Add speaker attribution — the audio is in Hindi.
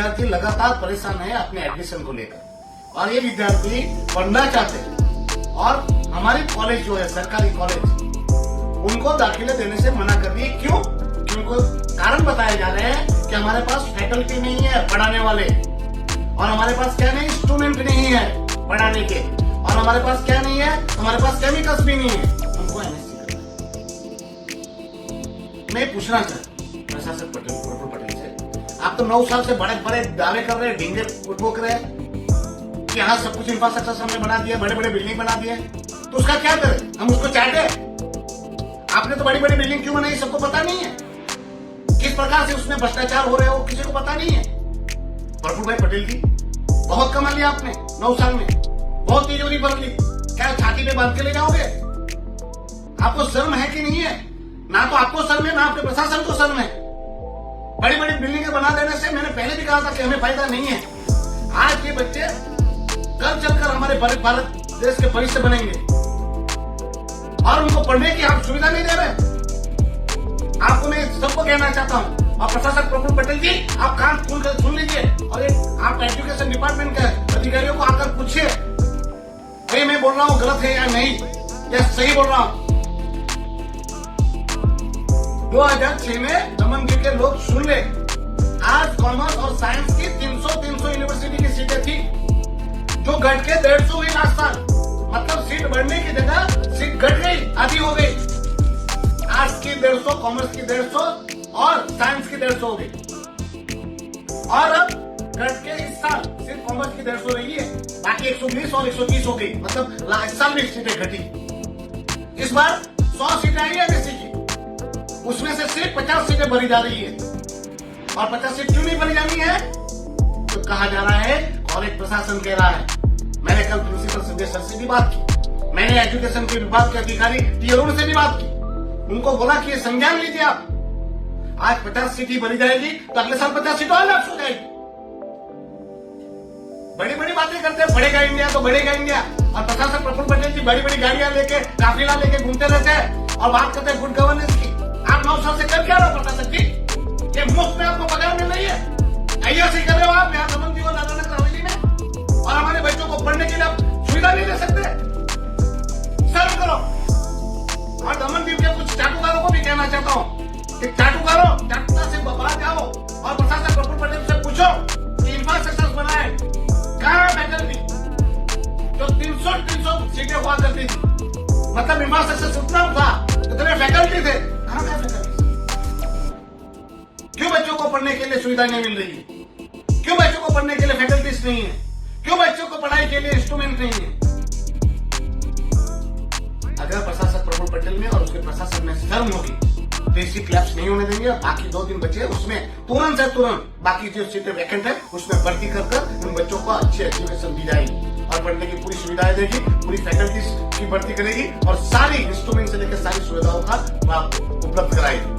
Speaker 1: विद्यार्थी लगातार परेशान है अपने एडमिशन को लेकर और ये विद्यार्थी पढ़ना चाहते हैं और हमारी कॉलेज जो है सरकारी कॉलेज उनको दाखिले देने से मना कर रही है। क्यों? उनको कारण बताए जा रहे हैं कि हमारे पास फैकल्टी नहीं है पढ़ाने वाले और हमारे पास क्या नहीं स्टूडेंट नहीं है पढ़ाने के और हमारे पास क्या नहीं है, हमारे पास केमिकल्स भी नहीं है। हमको एमएससी करना है। मैं पूछना चाहता हूँ प्रशासक प्रफुल्ल पटेल से, आप तो 9 साल से बड़े बड़े दावे कर रहे हैं, ढींगे ठोक रहे हैं कि हाँ सब कुछ इंफ्रास्ट्रक्चर हमने बना दिया, बड़े बड़े बिल्डिंग बना दिए, तो उसका क्या करें? हम उसको चाहते? आपने तो बड़ी बड़ी बिल्डिंग क्यों बनाई सबको पता नहीं है, किस प्रकार से उसमें भ्रष्टाचार हो रहे हो किसी को पता नहीं है। प्रफुल्ल भाई पटेल जी बहुत कमा लिया आपने 9 साल में, बहुत तिजोरी भर ली, क्या छाती पे बांध के ले जाओगे? आपको शर्म है कि नहीं है? ना तो आपको शर्म है ना आपके प्रशासन को शर्म है। बड़ी बड़ी बिल्डिंगें बना देने से मैंने पहले भी कहा था कि हमें फायदा नहीं है। आज के बच्चे कल चलकर हमारे भारत देश के भविष्य बनेंगे और उनको पढ़ने की आप सुविधा नहीं दे रहे। आपको मैं सबको कहना चाहता हूँ और प्रशासक प्रफुल्ल पटेल जी आप कान खोल कर सुन लीजिए और आप एजुकेशन डिपार्टमेंट के अधिकारियों को आकर पूछिए भाई मैं बोल रहा हूँ गलत है या नहीं या सही बोल रहा हूँ। 2006 में दमनगिर के लोग सुन ले, आर्ट्स कॉमर्स और साइंस की 300 यूनिवर्सिटी की सीटें थी जो घट के 150 हुई लास्ट साल। मतलब सीट बढ़ने की जगह सीट घट गई, आधी हो गई। आर्ट्स की 150, कॉमर्स की 150 और साइंस की 150 हो गई और अब घट के इस साल सिर्फ कॉमर्स की 150 रही है, बाकी 120 और 130 हो गई। मतलब इस साल भी सीटें घटी। इस बार 100 सीटें आई है एमएससी की, उसमें से सिर्फ 50 सीटें भरी जा रही है। और 50 सीट क्यों नहीं भरी जानी है? तो कहा जा रहा है कॉलेज प्रशासन कह रहा है। मैंने कल प्रिंसिपल संजय सर से भी बात की, मैंने एजुकेशन के विभाग के अधिकारी टी अरुण से भी बात की, उनको बोला कि ये संज्ञान लीजिए आप। आज 50 सीट ही भरी जाएगी तो अगले साल 50 सीट और लैप्स हो जाएगी। बड़ी बड़ी बातें करते हैं, बढ़ेगा इंडिया तो बढ़ेगा इंडिया, और प्रशासक प्रफुल्ल पटेल जी बड़ी बड़ी गाड़ियां लेके काफिला लेके घूमते रहते हैं और बात करते हैं गुड गवर्नेंस की। आप 9 साल से कर क्या रहे हो प्रशासक जी? ये मुफ्त में आपको पगार मिल रही है, ऐसे कर रहे हो आप यहाँ दमन जी और दादरा हवेली में, और हमारे बच्चों को पढ़ने के लिए आप सुविधा नहीं दे सकते। सर्व करो। और दमन दीव के कुछ चाटुकारों को भी कहना चाहता हूँ कि चाटुकारों चाटुता से बाहर जाओ और प्रशासक प्रफुल्ल पटेल से पूछो कि इंफ्रास्ट्रक्चर बनाए, कहाँ फैकल्टी जो 300 सीटें हुआ करती थी, मतलब इंफ्रास्ट्रक्चर उतना था, इतने फैकल्टी थे, कहाँ गए फैकल्टी? क्यों बच्चों को पढ़ने के लिए सुविधा नहीं मिल रही है? क्यों बच्चों को पढ़ने के लिए फैकल्टीज नहीं है? क्यों बच्चों को पढ़ाई के लिए इंस्ट्रूमेंट नहीं है? अगर प्रशासक प्रफुल्ल पटेल में और उसके प्रशासन में शर्म होगी तो इसी क्लैप्स नहीं होने देंगे। बाकी 2 दिन बचे उसमें तुरंत से तुरंत बाकी जो सीटें वैकेंट है उसमें भर्ती कर उन बच्चों को अच्छी एजुकेशन दी जाएगी और पढ़ने की पूरी सुविधाएं देगी, पूरी फैकल्टीज की भर्ती करेगी और सारी इंस्ट्रूमेंट से लेकर सारी सुविधाओं का उपलब्ध कराएगी।